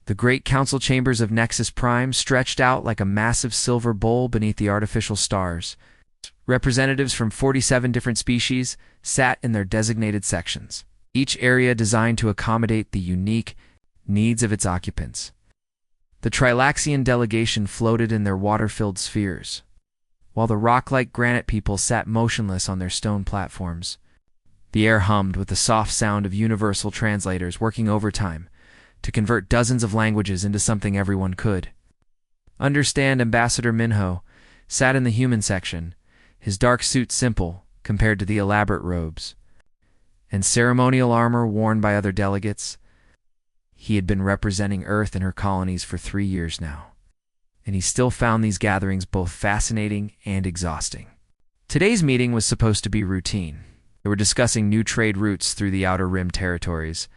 The great council chambers of Nexus Prime stretched out like a massive silver bowl beneath the artificial stars. Representatives from 47 different species sat in their designated sections, each area designed to accommodate the unique needs of its occupants. The Trilaxian delegation floated in their water-filled spheres, while the rock-like granite people sat motionless on their stone platforms. The air hummed with the soft sound of universal translators working overtime to convert dozens of languages into something everyone could understand. Ambassador Minho sat in the human section, his dark suit simple compared to the elaborate robes and ceremonial armor worn by other delegates. He had been representing Earth and her colonies for 3 years now, and he still found these gatherings both fascinating and exhausting. Today's meeting was supposed to be routine. They were discussing new trade routes through the Outer Rim territories,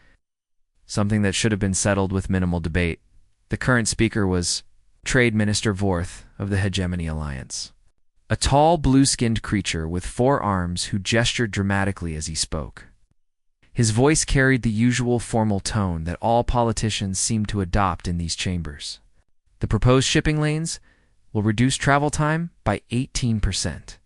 something that should have been settled with minimal debate. The current speaker was Trade Minister Vorth of the Hegemony Alliance, a tall, blue-skinned creature with 4 arms who gestured dramatically as he spoke. His voice carried the usual formal tone that all politicians seem to adopt in these chambers. The proposed shipping lanes will reduce travel time by 18%,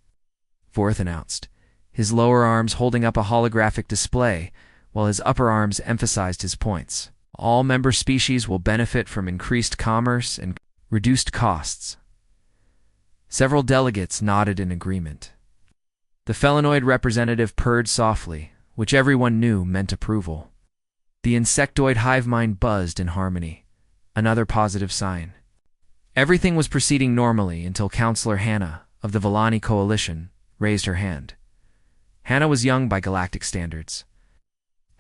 Vorth announced, his lower arms holding up a holographic display while his upper arms emphasized his points. All member species will benefit from increased commerce and reduced costs. Several delegates nodded in agreement. The felinoid representative purred softly, which everyone knew meant approval. The insectoid hive mind buzzed in harmony, another positive sign. Everything was proceeding normally until Counselor Hannah of the Villani Coalition raised her hand. Hannah was young by galactic standards.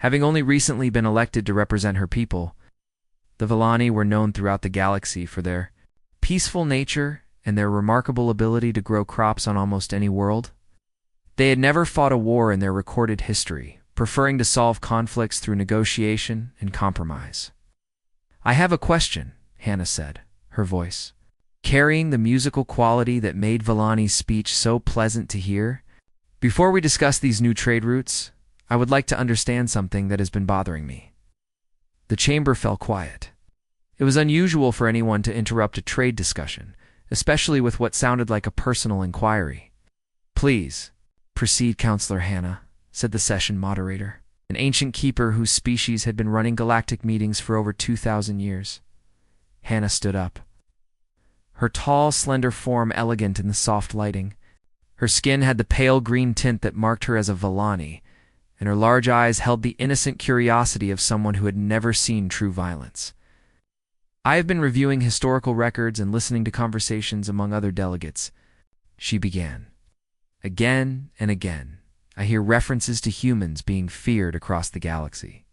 Having only recently been elected to represent her people, the Villani were known throughout the galaxy for their peaceful nature and their remarkable ability to grow crops on almost any world. They had never fought a war in their recorded history, preferring to solve conflicts through negotiation and compromise. "I have a question," Hannah said, her voice carrying the musical quality that made Villani's speech so pleasant to hear. "Before we discuss these new trade routes, I would like to understand something that has been bothering me." The chamber fell quiet. It was unusual for anyone to interrupt a trade discussion, especially with what sounded like a personal inquiry. "Please, proceed, Counselor Hannah," said the session moderator, an ancient keeper whose species had been running galactic meetings for over 2,000 years. Hannah stood up, her tall, slender form elegant in the soft lighting. Her skin had the pale green tint that marked her as a Villani, and her large eyes held the innocent curiosity of someone who had never seen true violence. "I have been reviewing historical records and listening to conversations among other delegates," she began. "Again and again, I hear references to humans being feared across the galaxy.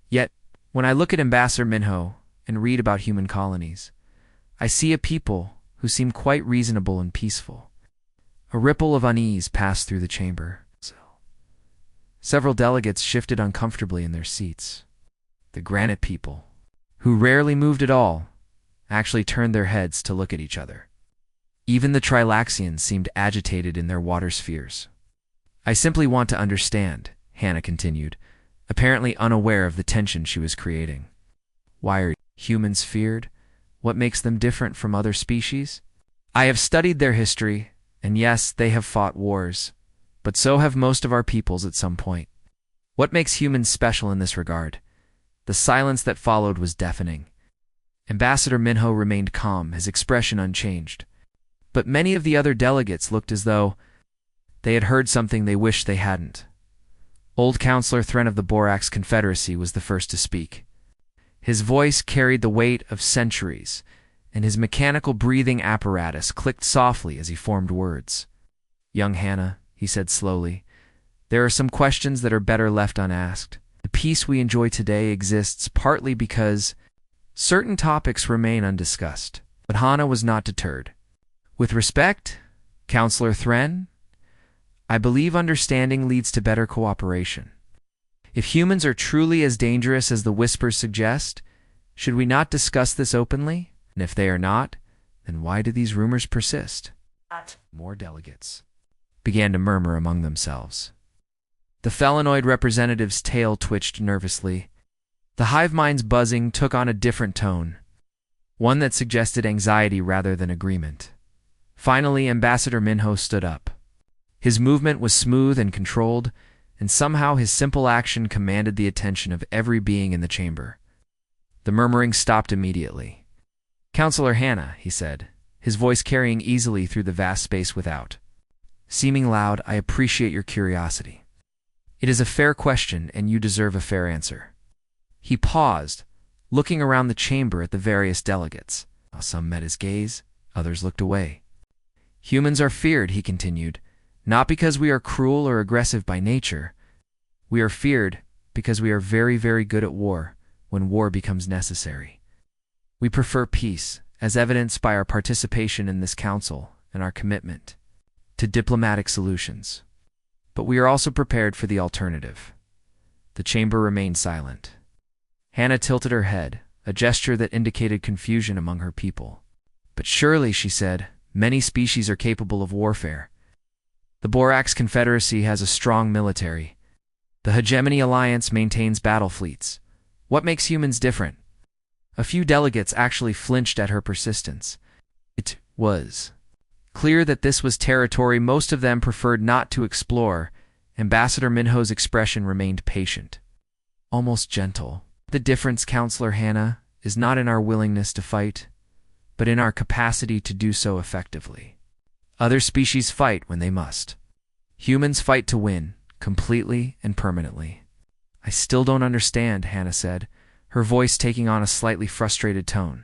Yet, when I look at Ambassador Minho and read about human colonies, I see a people who seem quite reasonable and peaceful." A ripple of unease passed through the chamber. Several delegates shifted uncomfortably in their seats. The granite people, who rarely moved at all, actually turned their heads to look at each other. Even the Trilaxians seemed agitated in their water spheres. "I simply want to understand," Hannah continued, apparently unaware of the tension she was creating. "Why are humans feared? What makes them different from other species? I have studied their history, and yes, they have fought wars, but so have most of our peoples at some point. What makes humans special in this regard?" The silence that followed was deafening. Ambassador Minho remained calm, his expression unchanged. But many of the other delegates looked as though they had heard something they wished they hadn't. Old Counselor Thren of the Borax Confederacy was the first to speak. His voice carried the weight of centuries, and his mechanical breathing apparatus clicked softly as he formed words. "Young Hannah," he said slowly, "there are some questions that are better left unasked. The peace we enjoy today exists partly because certain topics remain undiscussed." But Hannah was not deterred. "With respect, Counselor Thren, I believe understanding leads to better cooperation. If humans are truly as dangerous as the whispers suggest, should we not discuss this openly? And if they are not, then why do these rumors persist?" More delegates began to murmur among themselves. The felinoid representative's tail twitched nervously. The hive mind's buzzing took on a different tone, one that suggested anxiety rather than agreement. Finally, Ambassador Minho stood up. His movement was smooth and controlled, and somehow his simple action commanded the attention of every being in the chamber. The murmuring stopped immediately. "Counselor Hannah," he said, his voice carrying easily through the vast space without. Seeming loud, "I appreciate your curiosity. It is a fair question, and you deserve a fair answer." He paused, looking around the chamber at the various delegates. Some met his gaze, others looked away. "Humans are feared," he continued, "not because we are cruel or aggressive by nature. We are feared because we are very, very good at war when war becomes necessary. We prefer peace, as evidenced by our participation in this council and our commitment to diplomatic solutions. But we are also prepared for the alternative." The chamber remained silent. Hannah tilted her head, a gesture that indicated confusion among her people. "But surely," she said, "many species are capable of warfare. The Borax Confederacy has a strong military. The Hegemony Alliance maintains battle fleets. What makes humans different?" A few delegates actually flinched at her persistence. It was clear that this was territory most of them preferred not to explore. Ambassador Minho's expression remained patient, almost gentle. "The difference, Counselor Hannah, is not in our willingness to fight, but in our capacity to do so effectively. Other species fight when they must. Humans fight to win, completely and permanently." "I still don't understand," Hannah said, her voice taking on a slightly frustrated tone.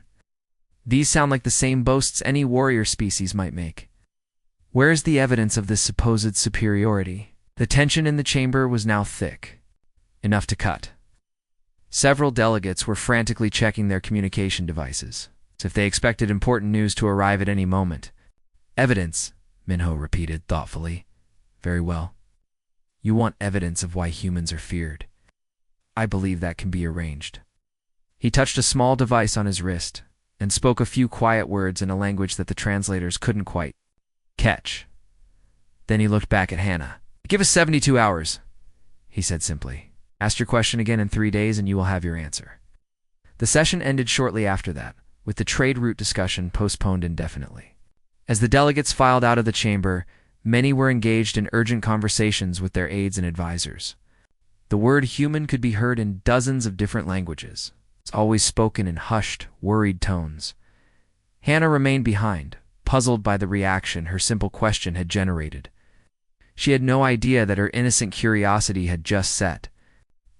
"These sound like the same boasts any warrior species might make. Where is the evidence of this supposed superiority?" The tension in the chamber was now thick, enough to cut. Several delegates were frantically checking their communication devices, as if they expected important news to arrive at any moment. "Evidence," Minho repeated thoughtfully. "Very well. You want evidence of why humans are feared. I believe that can be arranged." He touched a small device on his wrist and spoke a few quiet words in a language that the translators couldn't quite catch. Then he looked back at Hannah. "Give us 72 hours, he said simply. "Ask your question again in 3 days and you will have your answer." The session ended shortly after that, with the trade route discussion postponed indefinitely. As the delegates filed out of the chamber, many were engaged in urgent conversations with their aides and advisors. The word human could be heard in dozens of different languages. It's always spoken in hushed, worried tones. Hannah remained behind, puzzled by the reaction her simple question had generated. She had no idea that her innocent curiosity had just set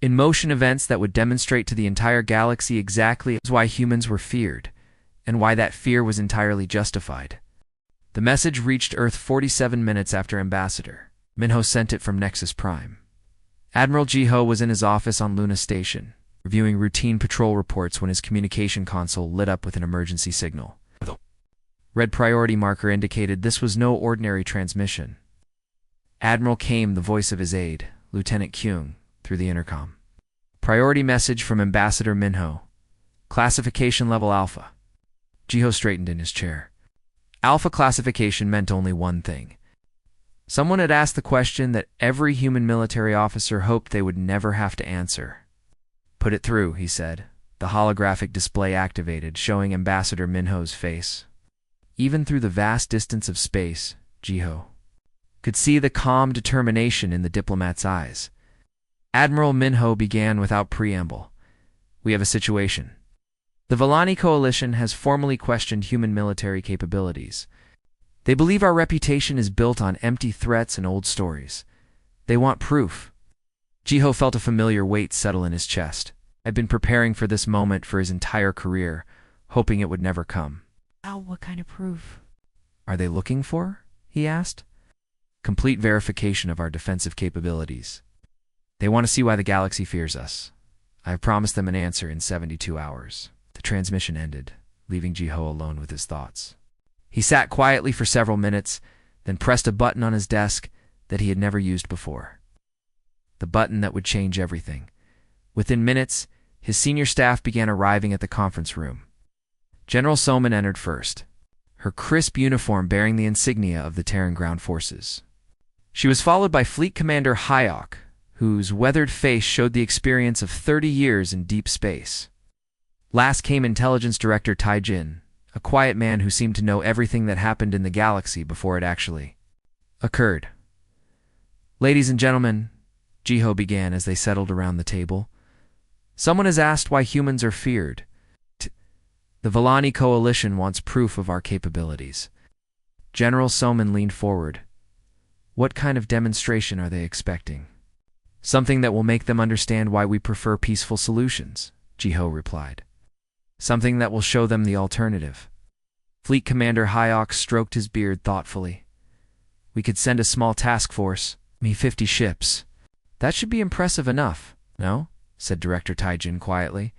in motion events that would demonstrate to the entire galaxy exactly why humans were feared, and why that fear was entirely justified. The message reached Earth 47 minutes after Ambassador Minho sent it from Nexus Prime. Admiral Jiho was in his office on Luna Station, reviewing routine patrol reports when his communication console lit up with an emergency signal. Red priority marker indicated this was no ordinary transmission. Admiral came the voice of his aide, Lieutenant Kyung, through the intercom. "Priority message from Ambassador Minho. Classification level Alpha." Jiho straightened in his chair. Alpha classification meant only one thing. Someone had asked the question that every human military officer hoped they would never have to answer. "Put it through," he said. The holographic display activated, showing Ambassador Minho's face. Even through the vast distance of space, Jiho could see the calm determination in the diplomat's eyes. Admiral Minho began without preamble. "We have a situation. The Villani Coalition has formally questioned human military capabilities. They believe our reputation is built on empty threats and old stories. They want proof." Jiho felt a familiar weight settle in his chest. I'd been preparing for this moment for his entire career, hoping it would never come. What kind of proof "Are they looking for?" he asked. "Complete verification of our defensive capabilities. They want to see why the galaxy fears us. I have promised them an answer in 72 hours. The transmission ended, leaving Jiho alone with his thoughts. He sat quietly for several minutes, then pressed a button on his desk that he had never used before. The button that would change everything. Within minutes, his senior staff began arriving at the conference room. General Soman entered first, her crisp uniform bearing the insignia of the Terran Ground Forces. She was followed by Fleet Commander Hayok, whose weathered face showed the experience of 30 years in deep space. Last came Intelligence Director Tai-Jin, a quiet man who seemed to know everything that happened in the galaxy before it actually occurred. "Ladies and gentlemen," Jiho began as they settled around the table, "someone has asked why humans are feared. The Vellani Coalition wants proof of our capabilities." General Soman leaned forward. "What kind of demonstration are they expecting?" "Something that will make them understand why we prefer peaceful solutions," Jiho replied. "Something that will show them the alternative." Fleet Commander Hyok stroked his beard thoughtfully. "We could send a small task force, 50 ships. That should be impressive enough, no?" said Director Tai-Jin quietly.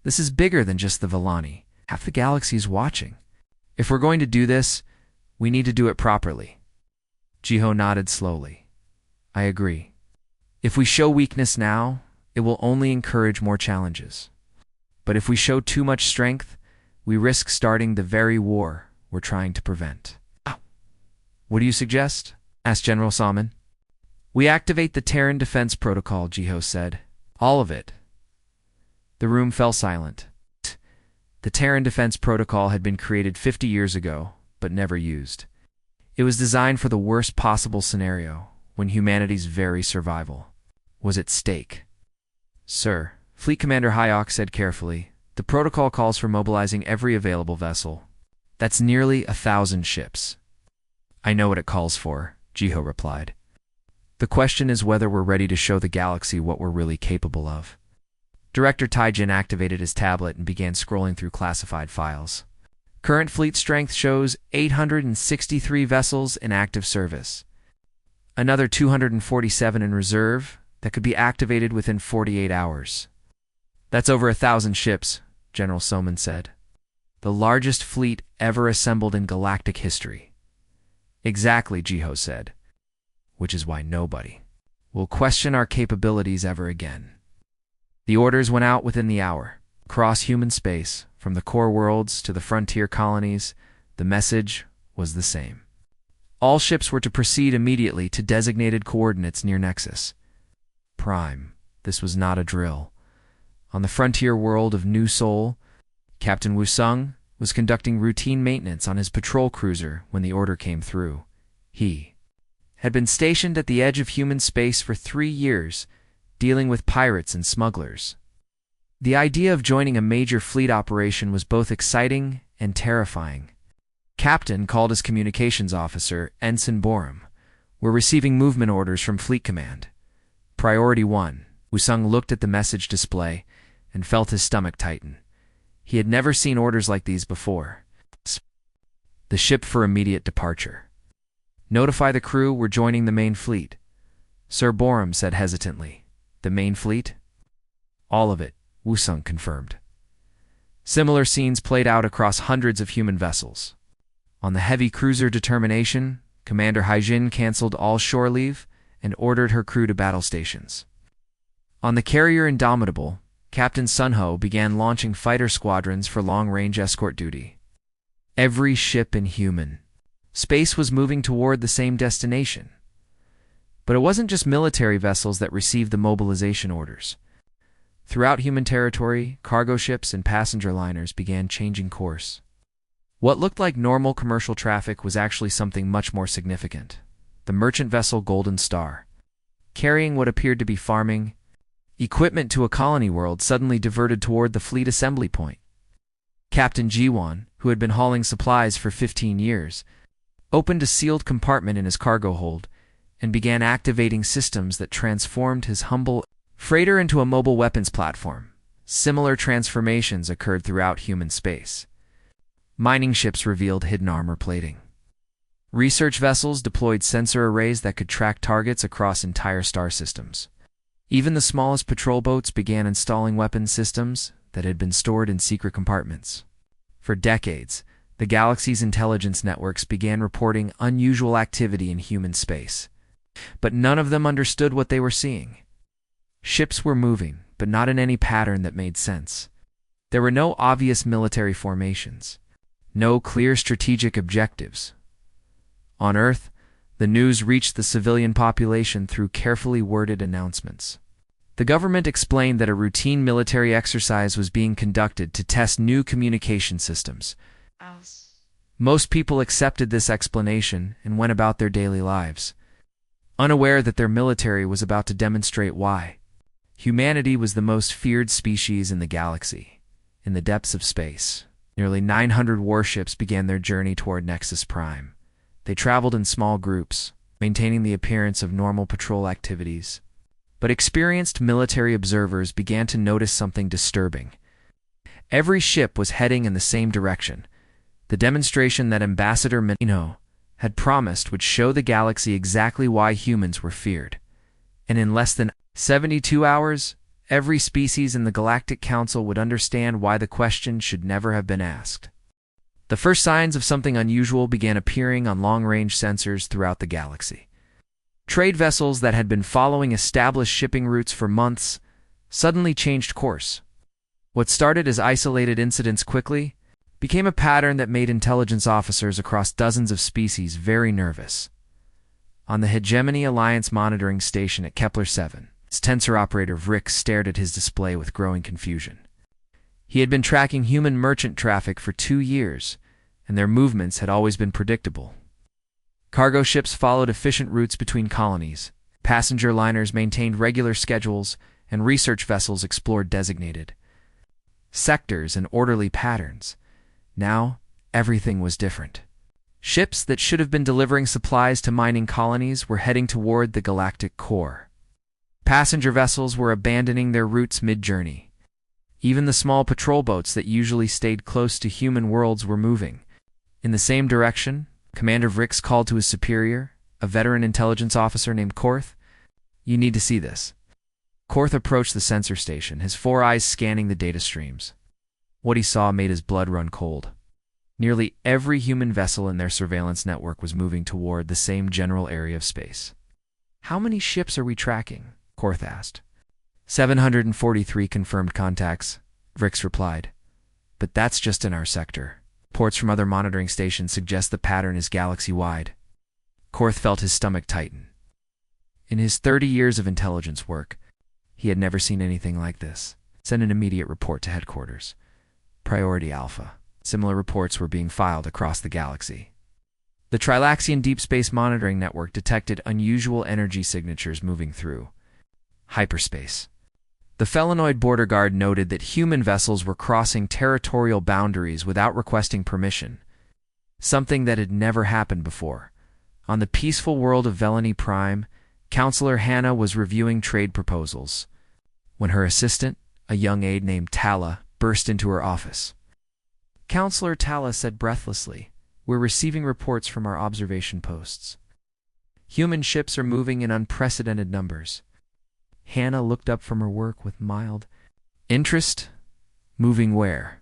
"This is bigger than just the Vellani. Half the galaxy is watching. If we're going to do this, we need to do it properly." Jiho nodded slowly. "I agree. If we show weakness now, it will only encourage more challenges. But if we show too much strength, we risk starting the very war we're trying to prevent." "What do you suggest?" asked General Salman. "We activate the Terran Defense Protocol," Jiho said. "All of it." The room fell silent. The Terran Defense Protocol had been created 50 years ago, but never used. It was designed for the worst possible scenario, when humanity's very survival was at stake. "Sir," Fleet Commander Hyok said carefully, "the protocol calls for mobilizing every available vessel. That's nearly 1,000 ships." "I know what it calls for," Jiho replied. "The question is whether we're ready to show the galaxy what we're really capable of." Director Tai-Jin activated his tablet and began scrolling through classified files. Current fleet strength shows 863 vessels in active service. Another 247 in reserve that could be activated within 48 hours. "That's over 1,000 ships," General Soman said. "The largest fleet ever assembled in galactic history." "Exactly," Jiho said. "Which is why nobody will question our capabilities ever again." The orders went out within the hour. Across human space, from the core worlds to the frontier colonies, the message was the same. All ships were to proceed immediately to designated coordinates near Nexus Prime. This was not a drill. On the frontier world of New Sol, Captain Wusung was conducting routine maintenance on his patrol cruiser when the order came through. He had been stationed at the edge of human space for 3 years, dealing with pirates and smugglers. The idea of joining a major fleet operation was both exciting and terrifying. Captain called his communications officer, Ensign Borum. "We're receiving movement orders from Fleet Command. Priority 1. Wusung looked at the message display and felt his stomach tighten. He had never seen orders like these before. "The ship for immediate departure. Notify the crew we're joining the main fleet." Sir Borum said hesitantly. "The main fleet?" "All of it," Wusung confirmed. Similar scenes played out across hundreds of human vessels. On the heavy cruiser Determination, Commander Haijin canceled all shore leave and ordered her crew to battle stations. On the carrier Indomitable, Captain Sunho began launching fighter squadrons for long-range escort duty. Every ship in human space was moving toward the same destination. But it wasn't just military vessels that received the mobilization orders. Throughout human territory, cargo ships and passenger liners began changing course. What looked like normal commercial traffic was actually something much more significant. The merchant vessel Golden Star, carrying what appeared to be farming equipment to a colony world, suddenly diverted toward the fleet assembly point. Captain Jiwon, who had been hauling supplies for 15 years, opened a sealed compartment in his cargo hold and began activating systems that transformed his humble freighter into a mobile weapons platform. Similar transformations occurred throughout human space. Mining ships revealed hidden armor plating. Research vessels deployed sensor arrays that could track targets across entire star systems. Even the smallest patrol boats began installing weapon systems that had been stored in secret compartments. For decades, the galaxy's intelligence networks began reporting unusual activity in human space. But none of them understood what they were seeing. Ships were moving, but not in any pattern that made sense. There were no obvious military formations, no clear strategic objectives. On Earth, The news reached the civilian population through carefully worded announcements. The government explained that a routine military exercise was being conducted to test new communication systems. Most people accepted this explanation and went about their daily lives, unaware that their military was about to demonstrate why humanity was the most feared species in the galaxy. In the depths of space, nearly 900 warships began their journey toward Nexus Prime. They traveled in small groups, maintaining the appearance of normal patrol activities. But experienced military observers began to notice something disturbing. Every ship was heading in the same direction. The demonstration that Ambassador Minino had promised would show the galaxy exactly why humans were feared. And in less than 72 hours, every species in the Galactic Council would understand why the question should never have been asked. The first signs of something unusual began appearing on long-range sensors throughout the galaxy. Trade vessels that had been following established shipping routes for months suddenly changed course. What started as isolated incidents quickly became a pattern that made intelligence officers across dozens of species very nervous. On the Hegemony Alliance monitoring station at Kepler 7, its tensor operator Vrick stared at his display with growing confusion. He had been tracking human merchant traffic for 2 years, and their movements had always been predictable. Cargo ships followed efficient routes between colonies, passenger liners maintained regular schedules, and research vessels explored designated sectors in orderly patterns. Now, everything was different. Ships that should have been delivering supplies to mining colonies were heading toward the galactic core. Passenger vessels were abandoning their routes mid-journey. Even the small patrol boats that usually stayed close to human worlds were moving. In the same direction, Commander Vrix called to his superior, a veteran intelligence officer named Korth. "You need to see this." Korth approached the sensor station, his 4 eyes scanning the data streams. What he saw made his blood run cold. Nearly every human vessel in their surveillance network was moving toward the same general area of space. "How many ships are we tracking?" Korth asked. 743 confirmed contacts, Vrix replied. "But that's just in our sector. Reports from other monitoring stations suggest the pattern is galaxy-wide." Korth felt his stomach tighten. In his 30 years of intelligence work, he had never seen anything like this. "Send an immediate report to headquarters. Priority Alpha." Similar reports were being filed across the galaxy. The Trilaxian Deep Space Monitoring Network detected unusual energy signatures moving through hyperspace. The Felinoid border guard noted that human vessels were crossing territorial boundaries without requesting permission, something that had never happened before. On the peaceful world of Velani Prime, Counselor Hannah was reviewing trade proposals when her assistant, a young aide named Tala, burst into her office. Counselor Tala said breathlessly, "We're receiving reports from our observation posts. Human ships are moving in unprecedented numbers." Hannah looked up from her work with mild interest. "Moving where?"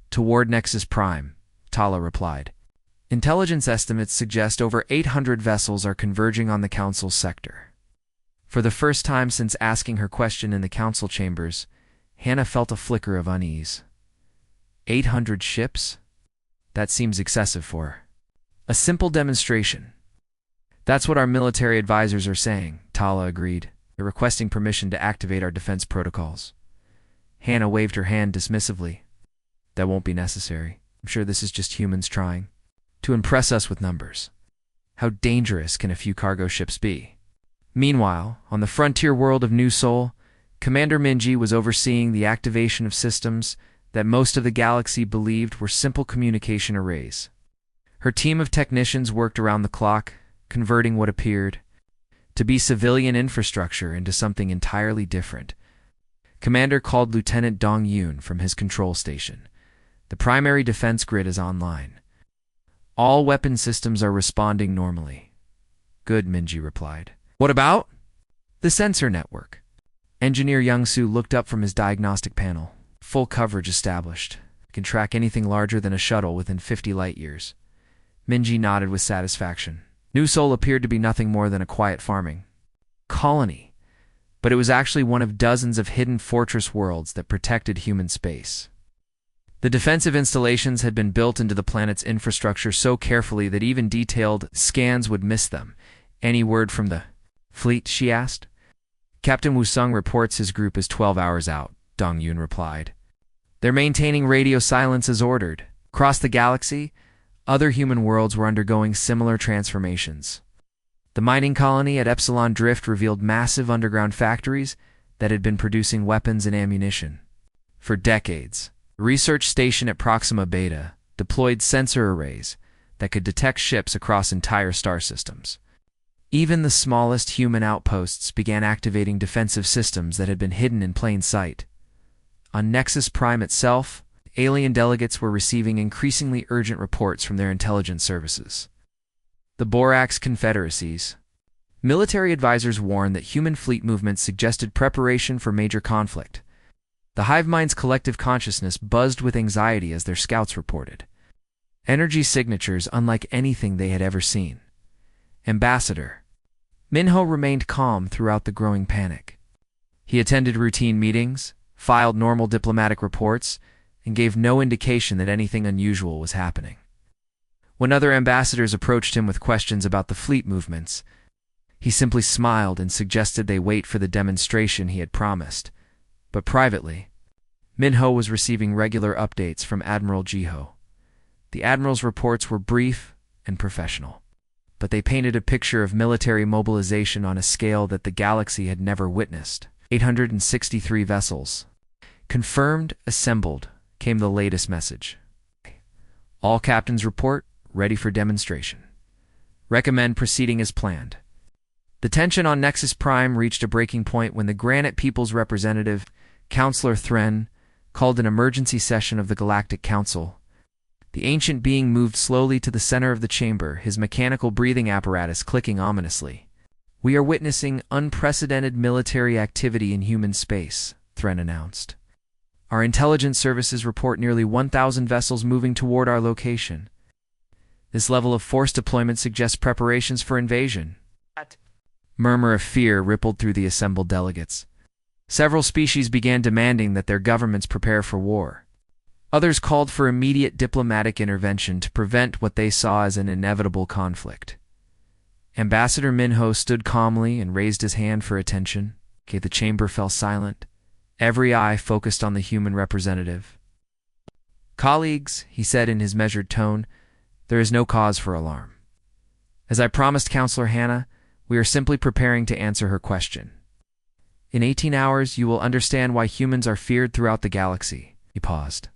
"Toward Nexus Prime," Tala replied. "Intelligence estimates suggest over 800 vessels are converging on the Council's sector." For the first time since asking her question in the Council chambers, Hannah felt a flicker of unease. 800 ships? That seems excessive for her. "A simple demonstration." "That's what our military advisors are saying," Tala agreed. "They're requesting permission to activate our defense protocols." Hannah waved her hand dismissively. "That won't be necessary. I'm sure this is just humans trying to impress us with numbers. How dangerous can a few cargo ships be?" Meanwhile, on the frontier world of New Sol, Commander Minji was overseeing the activation of systems that most of the galaxy believed were simple communication arrays. Her team of technicians worked around the clock, converting what appeared to be civilian infrastructure into something entirely different. Commander called Lieutenant Dong Yoon from his control station. "The primary defense grid is online. All weapon systems are responding normally." "Good," Minji replied. "What about the sensor network?" Engineer Young-soo looked up from his diagnostic panel. "Full coverage established. Can track anything larger than a shuttle within 50 light-years." Minji nodded with satisfaction. New Sol appeared to be nothing more than a quiet farming colony, but it was actually one of dozens of hidden fortress worlds that protected human space. The defensive installations had been built into the planet's infrastructure so carefully that even detailed scans would miss them. "Any word from the fleet?" she asked. "Captain Wusung reports his group is 12 hours out," Dong Yun replied. "They're maintaining radio silence as ordered." Across the galaxy, other human worlds were undergoing similar transformations. The mining colony at Epsilon Drift revealed massive underground factories that had been producing weapons and ammunition. For decades, the research station at Proxima Beta deployed sensor arrays that could detect ships across entire star systems. Even the smallest human outposts began activating defensive systems that had been hidden in plain sight. On Nexus Prime itself, alien delegates were receiving increasingly urgent reports from their intelligence services. The Borax Confederacies. Military advisors warned that human fleet movements suggested preparation for major conflict. The hive mind's collective consciousness buzzed with anxiety as their scouts reported. Energy signatures unlike anything they had ever seen. Ambassador Minho remained calm throughout the growing panic. He attended routine meetings, filed normal diplomatic reports, and gave no indication that anything unusual was happening. When other ambassadors approached him with questions about the fleet movements, he simply smiled and suggested they wait for the demonstration he had promised. But privately, Minho was receiving regular updates from Admiral Jiho. The Admiral's reports were brief and professional, but they painted a picture of military mobilization on a scale that the galaxy had never witnessed. 863 vessels. Confirmed, assembled, came the latest message. All captains report, ready for demonstration. Recommend proceeding as planned. The tension on Nexus Prime reached a breaking point when the Granite People's representative, Counselor Thren, called an emergency session of the Galactic Council. The ancient being moved slowly to the center of the chamber, his mechanical breathing apparatus clicking ominously. "We are witnessing unprecedented military activity in human space," Thren announced. "Our intelligence services report nearly 1,000 vessels moving toward our location. This level of force deployment suggests preparations for invasion." Murmur of fear rippled through the assembled delegates. Several species began demanding that their governments prepare for war. Others called for immediate diplomatic intervention to prevent what they saw as an inevitable conflict. Ambassador Minho stood calmly and raised his hand for attention. Okay, the chamber fell silent. Every eye focused on the human representative. "Colleagues," he said in his measured tone, "there is no cause for alarm. As I promised Counselor Hannah, we are simply preparing to answer her question. In 18 hours, you will understand why humans are feared throughout the galaxy." He paused.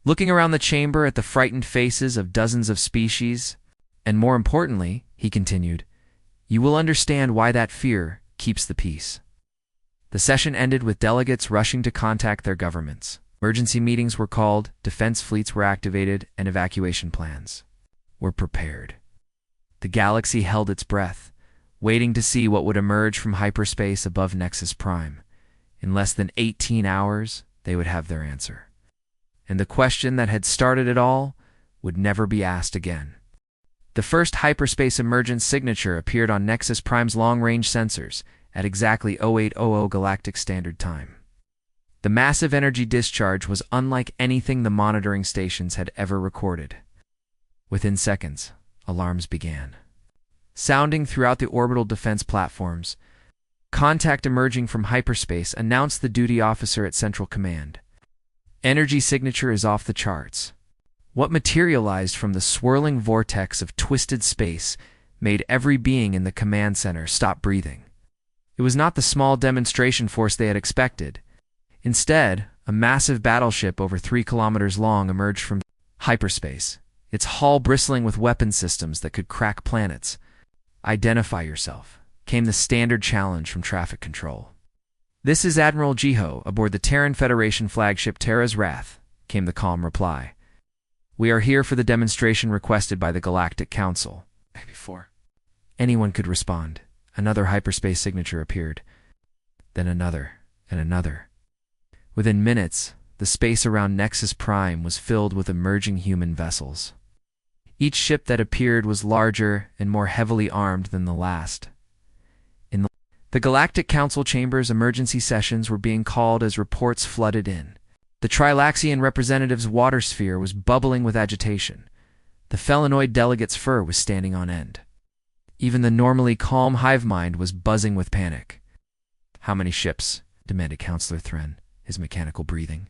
Looking around the chamber at the frightened faces of dozens of species, and more importantly, he continued, "you will understand why that fear keeps the peace." The session ended with delegates rushing to contact their governments. Emergency meetings were called, defense fleets were activated, and evacuation plans were prepared. The galaxy held its breath, waiting to see what would emerge from hyperspace above Nexus Prime. In less than 18 hours, they would have their answer. And the question that had started it all would never be asked again. The first hyperspace emergence signature appeared on Nexus Prime's long-range sensors at exactly 0800 Galactic Standard Time. The massive energy discharge was unlike anything the monitoring stations had ever recorded. Within seconds, alarms began. Sounding throughout the orbital defense platforms, contact emerging from hyperspace announced the duty officer at Central Command. Energy signature is off the charts. What materialized from the swirling vortex of twisted space made every being in the command center stop breathing. It was not the small demonstration force they had expected. Instead, a massive battleship over 3 kilometers long emerged from hyperspace, its hull bristling with weapon systems that could crack planets. "Identify yourself," came the standard challenge from traffic control. "This is Admiral Jiho aboard the Terran Federation flagship Terra's Wrath," came the calm reply. "We are here for the demonstration requested by the Galactic Council." Before anyone could respond, another hyperspace signature appeared. Then another, and another. Within minutes, the space around Nexus Prime was filled with emerging human vessels. Each ship that appeared was larger and more heavily armed than the last. In the Galactic Council chambers, emergency sessions were being called as reports flooded in. The Trilaxian representative's water sphere was bubbling with agitation. The felinoid delegate's fur was standing on end. Even the normally calm hive mind was buzzing with panic. "How many ships?" demanded Counselor Thren, his mechanical breathing.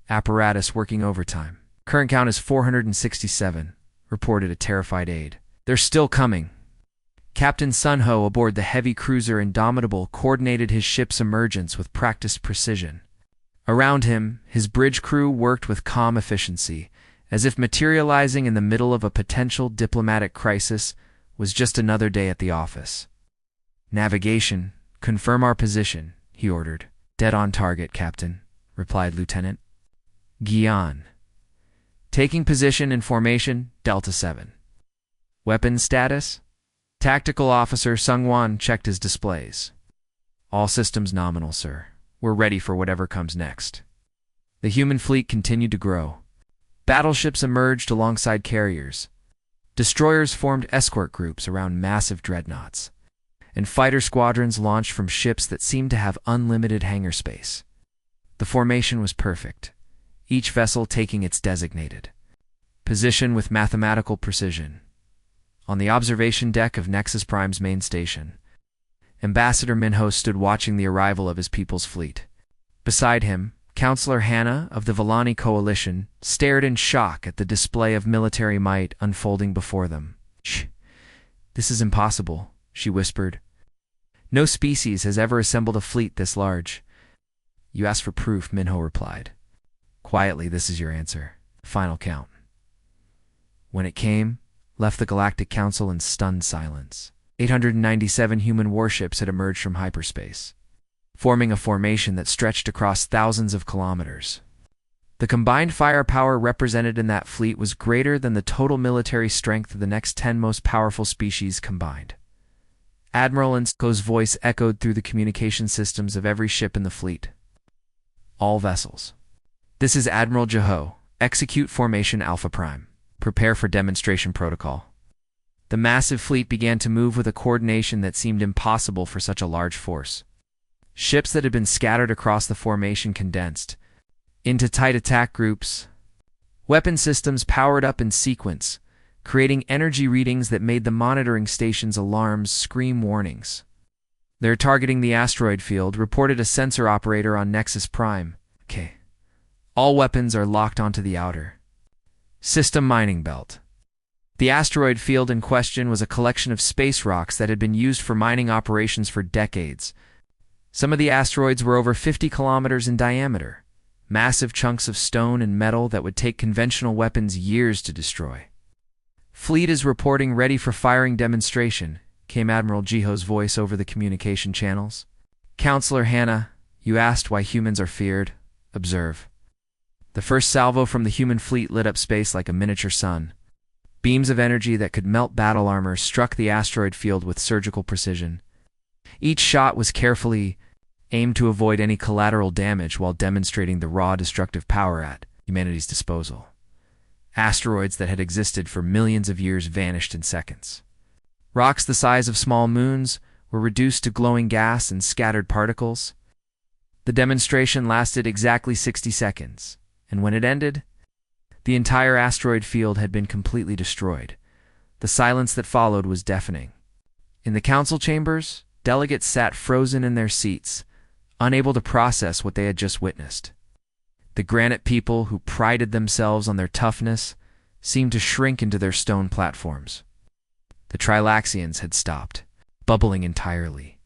"Apparatus working overtime. Current count is 467, reported a terrified aide. "They're still coming." Captain Sunho aboard the heavy cruiser Indomitable coordinated his ship's emergence with practiced precision. Around him, his bridge crew worked with calm efficiency, as if materializing in the middle of a potential diplomatic crisis was just another day at the office. "Navigation, confirm our position," he ordered. "Dead on target, Captain," replied Lieutenant Guion. "Taking position in formation, Delta 7. Weapons status?" Tactical Officer Sungwon checked his displays. "All systems nominal, sir. We're ready for whatever comes next." The human fleet continued to grow. Battleships emerged alongside carriers. Destroyers formed escort groups around massive dreadnoughts, and fighter squadrons launched from ships that seemed to have unlimited hangar space. The formation was perfect, each vessel taking its designated position with mathematical precision. On the observation deck of Nexus Prime's main station, Ambassador Minho stood watching the arrival of his people's fleet. Beside him, Counselor Hannah of the Villani Coalition stared in shock at the display of military might unfolding before them. "Shh! This is impossible," she whispered. "No species has ever assembled a fleet this large." "You asked for proof," Minho replied. "Quietly, this is your answer. Final count." When it came, left the Galactic Council in stunned silence. 897 human warships had emerged from hyperspace, forming a formation that stretched across thousands of kilometers. The combined firepower represented in that fleet was greater than the total military strength of the next 10 most powerful species combined. Admiral Insko's voice echoed through the communication systems of every ship in the fleet. "All vessels. This is Admiral Jeho. Execute Formation Alpha Prime. Prepare for demonstration protocol." The massive fleet began to move with a coordination that seemed impossible for such a large force. Ships that had been scattered across the formation condensed into tight attack groups. Weapon systems powered up in sequence, creating energy readings that made the monitoring station's alarms scream warnings. "They're targeting the asteroid field," reported a sensor operator on Nexus Prime. "Okay. All weapons are locked onto the outer system mining belt." The asteroid field in question was a collection of space rocks that had been used for mining operations for decades. Some of the asteroids were over 50 kilometers in diameter, massive chunks of stone and metal that would take conventional weapons years to destroy. "Fleet is reporting ready for firing demonstration," came Admiral Jeho's voice over the communication channels. "Counselor Hannah, you asked why humans are feared. Observe." The first salvo from the human fleet lit up space like a miniature sun. Beams of energy that could melt battle armor struck the asteroid field with surgical precision. Each shot was carefully aimed to avoid any collateral damage while demonstrating the raw destructive power at humanity's disposal. Asteroids that had existed for millions of years vanished in seconds. Rocks the size of small moons were reduced to glowing gas and scattered particles. The demonstration lasted exactly 60 seconds, and when it ended, the entire asteroid field had been completely destroyed. The silence that followed was deafening. In the council chambers, delegates sat frozen in their seats, unable to process what they had just witnessed. The granite people who prided themselves on their toughness seemed to shrink into their stone platforms. The Trilaxians had stopped, bubbling entirely.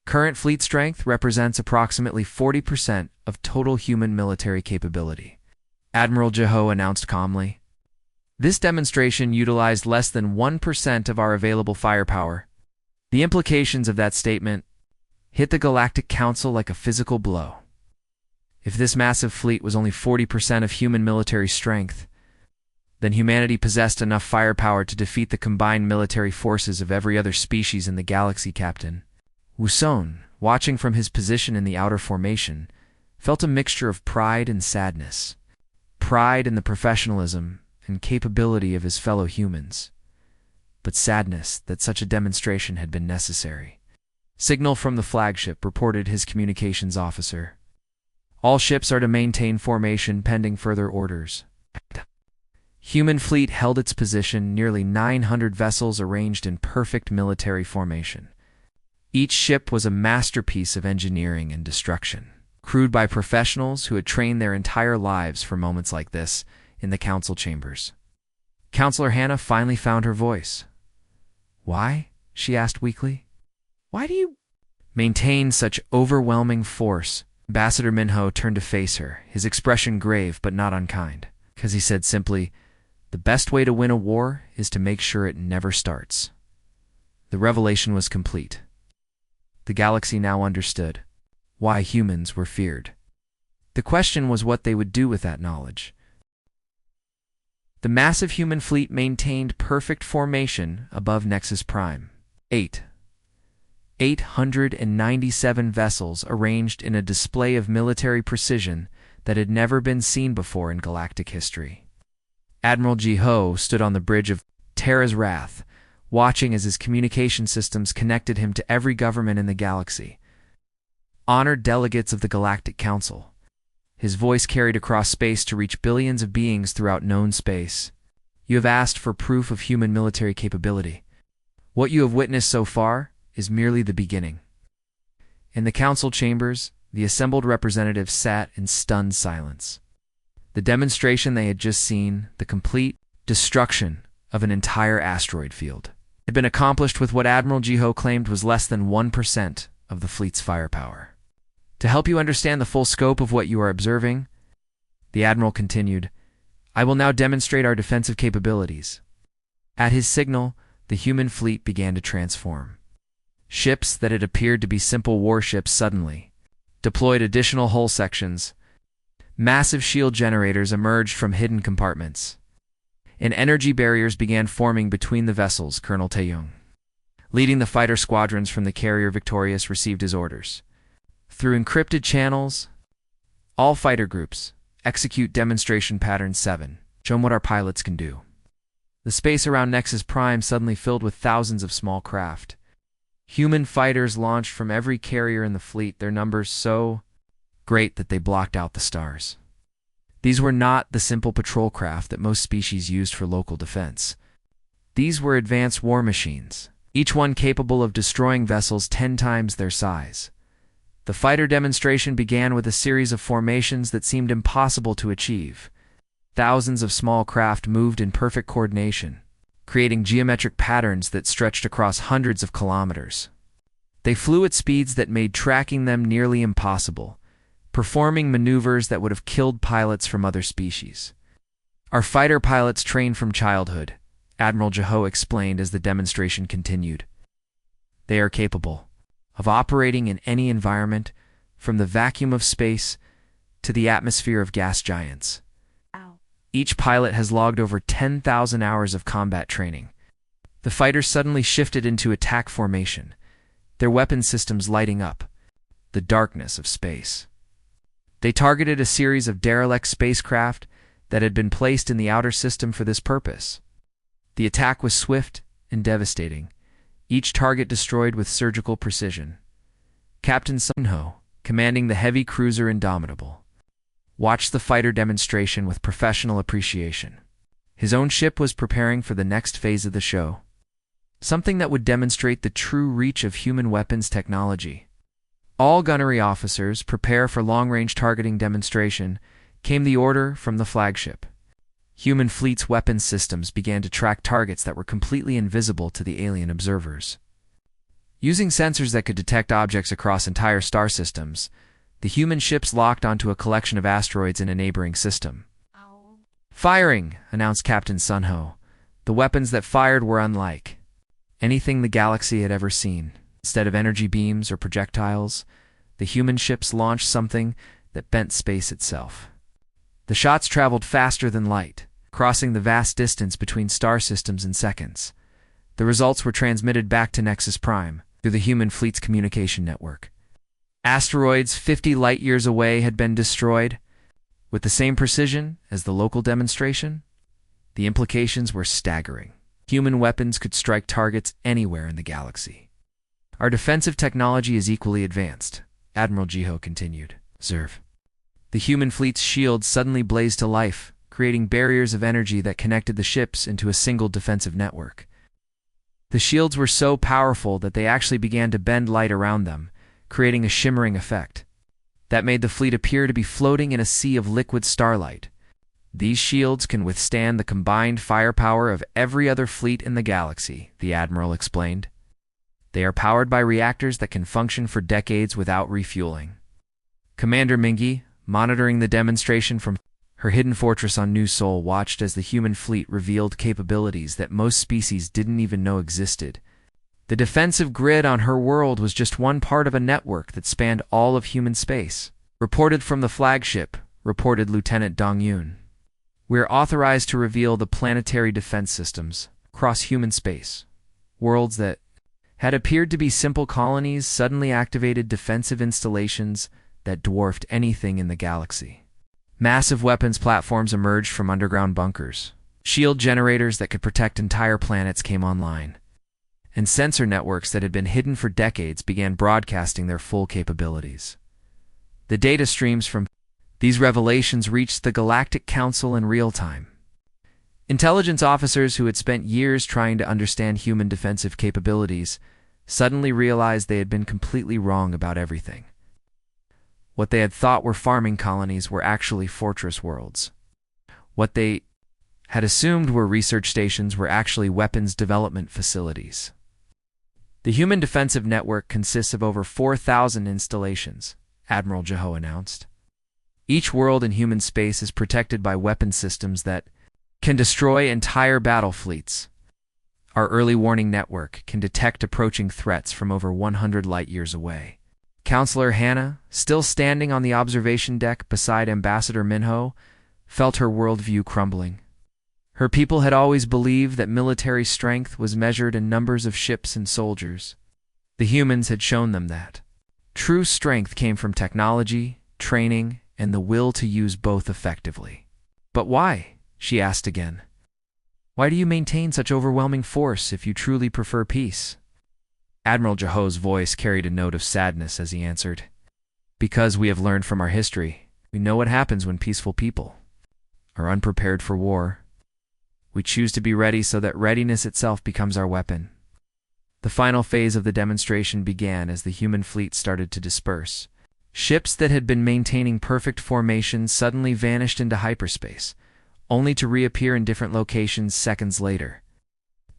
Current fleet strength represents approximately 40% of total human military capability. Admiral Jeho announced calmly. "This demonstration utilized less than 1% of our available firepower." The implications of that statement hit the Galactic Council like a physical blow. If this massive fleet was only 40% of human military strength, then humanity possessed enough firepower to defeat the combined military forces of every other species in the galaxy. Captain Wuson, watching from his position in the outer formation, felt a mixture of pride and sadness. Pride in the professionalism and capability of his fellow humans, but sadness that such a demonstration had been necessary. "Signal from the flagship," reported his communications officer. All ships are to maintain formation pending further orders. Human fleet held its position, nearly 900 vessels arranged in perfect military formation. Each ship was a masterpiece of engineering and destruction, crewed by professionals who had trained their entire lives for moments like this in the council chambers. Counselor Hannah finally found her voice. "Why?" she asked weakly. "Why do you maintain such overwhelming force?" Ambassador Minho turned to face her, his expression grave but not unkind, because he said simply, "The best way to win a war is to make sure it never starts." The revelation was complete. The galaxy now understood why humans were feared. The question was what they would do with that knowledge. The massive human fleet maintained perfect formation above Nexus Prime. 897 vessels arranged in a display of military precision that had never been seen before in galactic history. Admiral Ji-ho stood on the bridge of Terra's Wrath, watching as his communication systems connected him to every government in the galaxy. Honored delegates of the Galactic Council. His voice carried across space to reach billions of beings throughout known space. You have asked for proof of human military capability. What you have witnessed so far is merely the beginning. In the council chambers, the assembled representatives sat in stunned silence. The demonstration they had just seen, the complete destruction of an entire asteroid field, had been accomplished with what Admiral Ji-ho claimed was less than 1% of the fleet's firepower. To help you understand the full scope of what you are observing, the Admiral continued, I will now demonstrate our defensive capabilities. At his signal, the human fleet began to transform. Ships that had appeared to be simple warships suddenly deployed additional hull sections. Massive shield generators emerged from hidden compartments, and energy barriers began forming between the vessels. Colonel Taeyong, leading the fighter squadrons from the carrier Victorious, received his orders. Through encrypted channels, all fighter groups execute demonstration pattern 7. Show them what our pilots can do. The space around Nexus Prime suddenly filled with thousands of small craft. Human fighters launched from every carrier in the fleet, their numbers so great that they blocked out the stars. These were not the simple patrol craft that most species used for local defense. These were advanced war machines, each one capable of destroying vessels 10 times their size. The fighter demonstration began with a series of formations that seemed impossible to achieve. Thousands of small craft moved in perfect coordination, creating geometric patterns that stretched across hundreds of kilometers. They flew at speeds that made tracking them nearly impossible, performing maneuvers that would have killed pilots from other species. Our fighter pilots trained from childhood, Admiral Ji-ho explained as the demonstration continued. They are capable of operating in any environment, from the vacuum of space to the atmosphere of gas giants. Ow. Each pilot has logged over 10,000 hours of combat training. The fighters suddenly shifted into attack formation, their weapon systems lighting up the darkness of space. They targeted a series of derelict spacecraft that had been placed in the outer system for this purpose. The attack was swift and devastating, each target destroyed with surgical precision. Captain Sun-ho, commanding the heavy cruiser Indomitable, watched the fighter demonstration with professional appreciation. His own ship was preparing for the next phase of the show, something that would demonstrate the true reach of human weapons technology. All gunnery officers prepare for long-range targeting demonstration, came the order from the flagship. Human fleet's weapons systems began to track targets that were completely invisible to the alien observers. Using sensors that could detect objects across entire star systems, the human ships locked onto a collection of asteroids in a neighboring system. Ow. Firing, announced Captain Sun-ho. The weapons that fired were unlike anything the galaxy had ever seen. Instead of energy beams or projectiles, the human ships launched something that bent space itself. The shots traveled faster than light, crossing the vast distance between star systems in seconds. The results were transmitted back to Nexus Prime through the human fleet's communication network. Asteroids 50 light-years away had been destroyed. With the same precision as the local demonstration, the implications were staggering. Human weapons could strike targets anywhere in the galaxy. Our defensive technology is equally advanced, Admiral Ji-ho continued. Observe. The human fleet's shields suddenly blazed to life, creating barriers of energy that connected the ships into a single defensive network. The shields were so powerful that they actually began to bend light around them, creating a shimmering effect that made the fleet appear to be floating in a sea of liquid starlight. These shields can withstand the combined firepower of every other fleet in the galaxy, the Admiral explained. They are powered by reactors that can function for decades without refueling. Commander Mingy, monitoring the demonstration from her hidden fortress on New Sol, watched as the human fleet revealed capabilities that most species didn't even know existed. The defensive grid on her world was just one part of a network that spanned all of human space. Reported from the flagship, reported Lieutenant Dong Yun. We're authorized to reveal the planetary defense systems across human space. Worlds that had appeared to be simple colonies suddenly activated defensive installations that dwarfed anything in the galaxy. Massive weapons platforms emerged from underground bunkers. Shield generators that could protect entire planets came online. And sensor networks that had been hidden for decades began broadcasting their full capabilities. The data streams from these revelations reached the Galactic Council in real time. Intelligence officers who had spent years trying to understand human defensive capabilities suddenly realized they had been completely wrong about everything. What they had thought were farming colonies were actually fortress worlds. What they had assumed were research stations were actually weapons development facilities. The Human Defensive Network consists of over 4,000 installations, Admiral Jaho announced. Each world in human space is protected by weapon systems that can destroy entire battle fleets. Our early warning network can detect approaching threats from over 100 light-years away. Counselor Hannah, still standing on the observation deck beside Ambassador Minho, felt her worldview crumbling. Her people had always believed that military strength was measured in numbers of ships and soldiers. The humans had shown them that true strength came from technology, training, and the will to use both effectively. But why? She asked again. Why do you maintain such overwhelming force if you truly prefer peace? Admiral Jaho's voice carried a note of sadness as he answered. Because we have learned from our history, we know what happens when peaceful people are unprepared for war. We choose to be ready so that readiness itself becomes our weapon. The final phase of the demonstration began as the human fleet started to disperse. Ships that had been maintaining perfect formation suddenly vanished into hyperspace, only to reappear in different locations seconds later.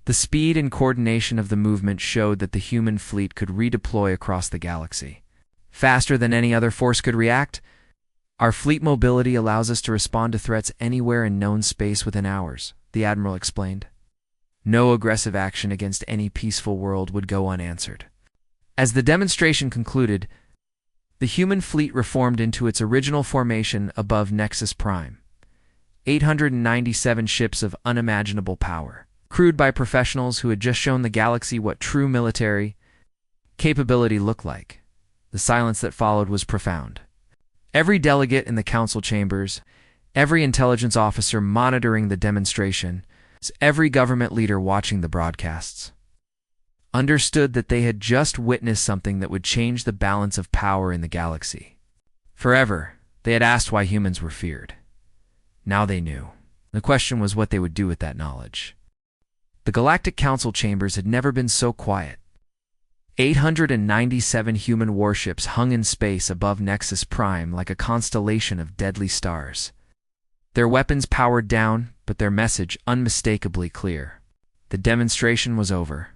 The speed and coordination of the movement showed that the human fleet could redeploy across the galaxy. Faster than any other force could react, our fleet mobility allows us to respond to threats anywhere in known space within hours, the Admiral explained. No aggressive action against any peaceful world would go unanswered. As the demonstration concluded, the human fleet reformed into its original formation above Nexus Prime. 897 ships of unimaginable power, crewed by professionals who had just shown the galaxy what true military capability looked like. The silence that followed was profound. Every delegate in the council chambers, every intelligence officer monitoring the demonstration, every government leader watching the broadcasts, understood that they had just witnessed something that would change the balance of power in the galaxy. Forever, they had asked why humans were feared. Now they knew. The question was what they would do with that knowledge. The Galactic Council chambers had never been so quiet. 897 human warships hung in space above Nexus Prime like a constellation of deadly stars. Their weapons powered down, but their message unmistakably clear. The demonstration was over,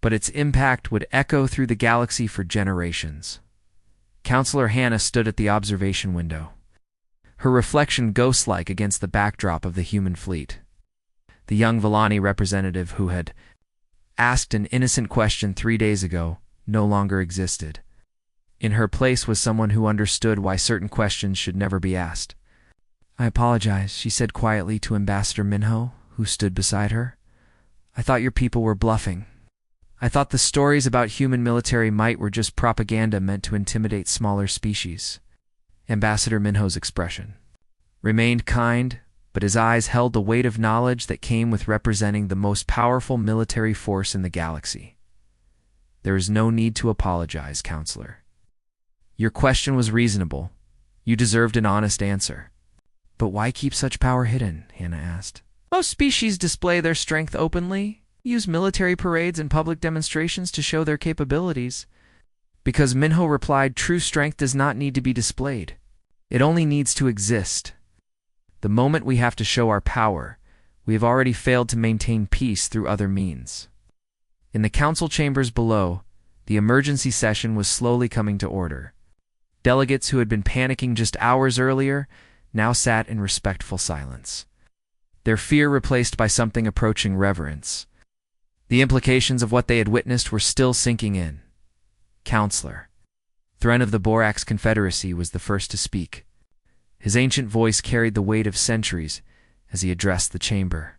but its impact would echo through the galaxy for generations. Counselor Hannah stood at the observation window, her reflection ghost-like against the backdrop of the human fleet. The young Villani representative who had asked an innocent question 3 days ago no longer existed. In her place was someone who understood why certain questions should never be asked. I apologize, she said quietly to Ambassador Minho, who stood beside her. I thought your people were bluffing. I thought the stories about human military might were just propaganda meant to intimidate smaller species. Ambassador Minho's expression remained kind, but his eyes held the weight of knowledge that came with representing the most powerful military force in the galaxy. There is no need to apologize, Counselor. Your question was reasonable. You deserved an honest answer. But why keep such power hidden? Hannah asked. Most species display their strength openly, use military parades and public demonstrations to show their capabilities. Because Minho replied, true strength does not need to be displayed. It only needs to exist. The moment we have to show our power, we have already failed to maintain peace through other means. In the council chambers below, the emergency session was slowly coming to order. Delegates who had been panicking just hours earlier now sat in respectful silence, their fear replaced by something approaching reverence. The implications of what they had witnessed were still sinking in. Counselor Thren of the Borax Confederacy was the first to speak. His ancient voice carried the weight of centuries as he addressed the chamber.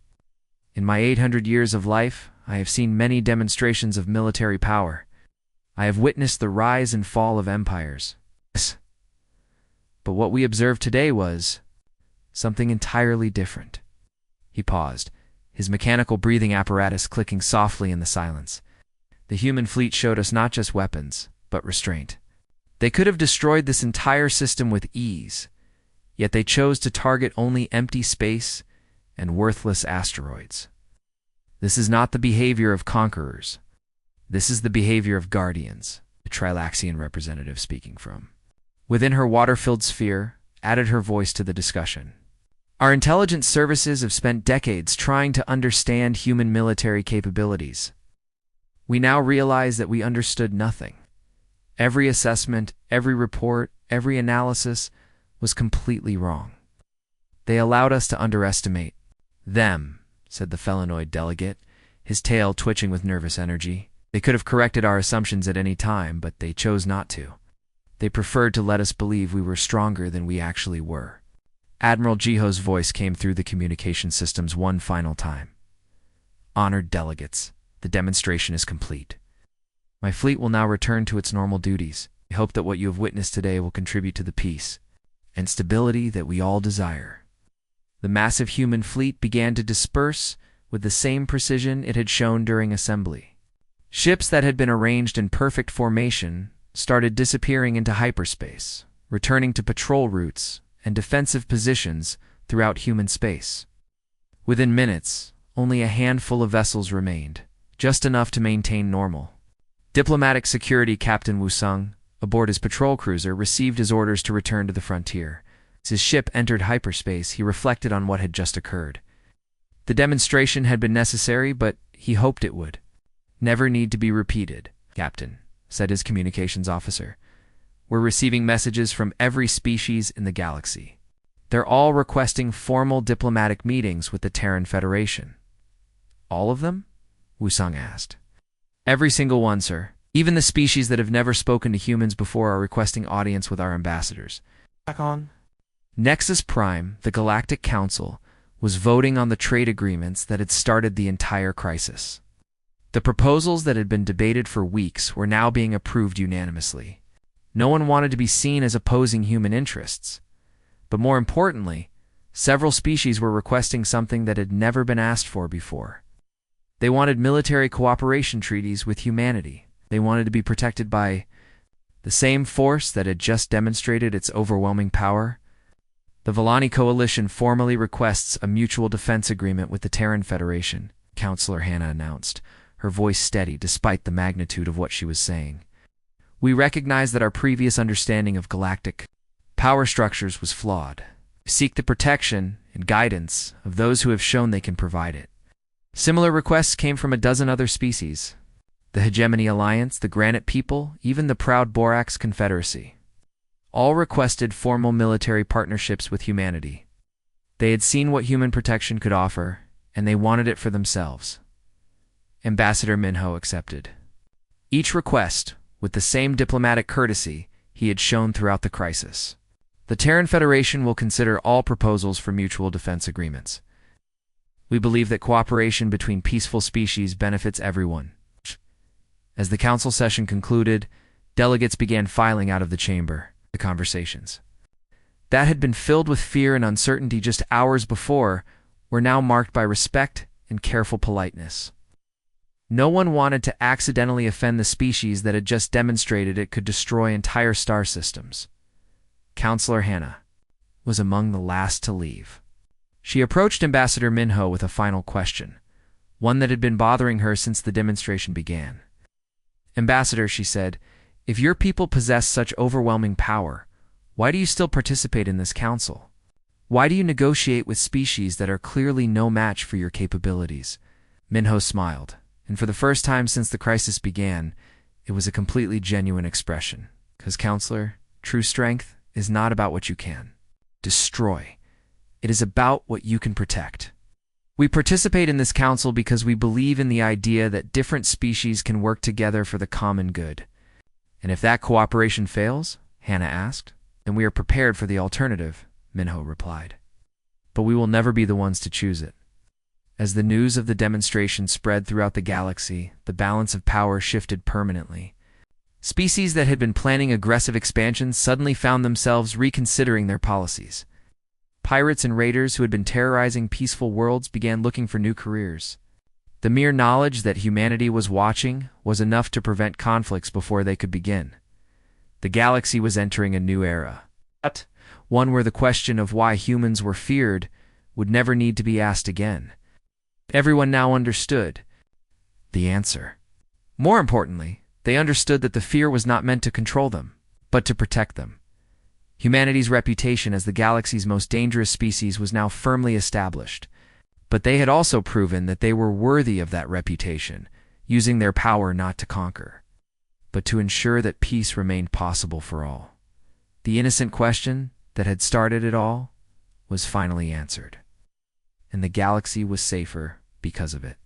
In my 800 years of life, I have seen many demonstrations of military power. I have witnessed the rise and fall of empires. But what we observed today was something entirely different. He paused, his mechanical breathing apparatus clicking softly in the silence. The human fleet showed us not just weapons, but restraint. They could have destroyed this entire system with ease, yet they chose to target only empty space and worthless asteroids. This is not the behavior of conquerors. This is the behavior of guardians, the Trilaxian representative speaking from within her water-filled sphere, added her voice to the discussion. Our intelligence services have spent decades trying to understand human military capabilities. We now realize that we understood nothing. Every assessment, every report, every analysis was completely wrong. They allowed us to underestimate them, said the felinoid delegate, his tail twitching with nervous energy. They could have corrected our assumptions at any time, but they chose not to. They preferred to let us believe we were stronger than we actually were. Admiral Jiho's voice came through the communication systems one final time. Honored delegates, the demonstration is complete. My fleet will now return to its normal duties. I hope that what you have witnessed today will contribute to the peace and stability that we all desire. The massive human fleet began to disperse with the same precision it had shown during assembly. Ships that had been arranged in perfect formation started disappearing into hyperspace, returning to patrol routes and defensive positions throughout human space. Within minutes, only a handful of vessels remained, just enough to maintain normal. Diplomatic Security Captain Wusung, aboard his patrol cruiser, received his orders to return to the frontier. As his ship entered hyperspace, he reflected on what had just occurred. The demonstration had been necessary, but he hoped it would never need to be repeated. Captain, said his communications officer, we're receiving messages from every species in the galaxy. They're all requesting formal diplomatic meetings with the Terran Federation. All of them? Wusung asked. Every single one, sir. Even the species that have never spoken to humans before are requesting audience with our ambassadors. Back on. Nexus Prime, the Galactic Council, was voting on the trade agreements that had started the entire crisis. The proposals that had been debated for weeks were now being approved unanimously. No one wanted to be seen as opposing human interests. But more importantly, several species were requesting something that had never been asked for before. They wanted military cooperation treaties with humanity. They wanted to be protected by the same force that had just demonstrated its overwhelming power. The Volani Coalition formally requests a mutual defense agreement with the Terran Federation, Counselor Hannah announced, her voice steady despite the magnitude of what she was saying. We recognize that our previous understanding of galactic power structures was flawed. We seek the protection and guidance of those who have shown they can provide it. Similar requests came from a dozen other species. The Hegemony Alliance, the Granite People, even the proud Borax Confederacy. All requested formal military partnerships with humanity. They had seen what human protection could offer, and they wanted it for themselves. Ambassador Minho accepted each request with the same diplomatic courtesy he had shown throughout the crisis. The Terran Federation will consider all proposals for mutual defense agreements. We believe that cooperation between peaceful species benefits everyone. As the council session concluded, delegates began filing out of the chamber. The conversations that had been filled with fear and uncertainty just hours before were now marked by respect and careful politeness. No one wanted to accidentally offend the species that had just demonstrated it could destroy entire star systems. Counselor Hannah, was among the last to leave. She approached Ambassador Minho with a final question, one that had been bothering her since the demonstration began. Ambassador, she said, if your people possess such overwhelming power, why do you still participate in this council? Why do you negotiate with species that are clearly no match for your capabilities? Minho smiled, and for the first time since the crisis began, it was a completely genuine expression. Because, Counselor, true strength is not about what you can destroy. It is about what you can protect. We participate in this council because we believe in the idea that different species can work together for the common good. And if that cooperation fails, Hannah asked, then we are prepared for the alternative, Minho replied. But we will never be the ones to choose it. As the news of the demonstration spread throughout the galaxy, the balance of power shifted permanently. Species that had been planning aggressive expansion suddenly found themselves reconsidering their policies. Pirates and raiders who had been terrorizing peaceful worlds began looking for new careers. The mere knowledge that humanity was watching was enough to prevent conflicts before they could begin. The galaxy was entering a new era, one where the question of why humans were feared would never need to be asked again. Everyone now understood the answer. More importantly, they understood that the fear was not meant to control them, but to protect them. Humanity's reputation as the galaxy's most dangerous species was now firmly established, but they had also proven that they were worthy of that reputation, using their power not to conquer, but to ensure that peace remained possible for all. The innocent question that had started it all was finally answered, and the galaxy was safer because of it.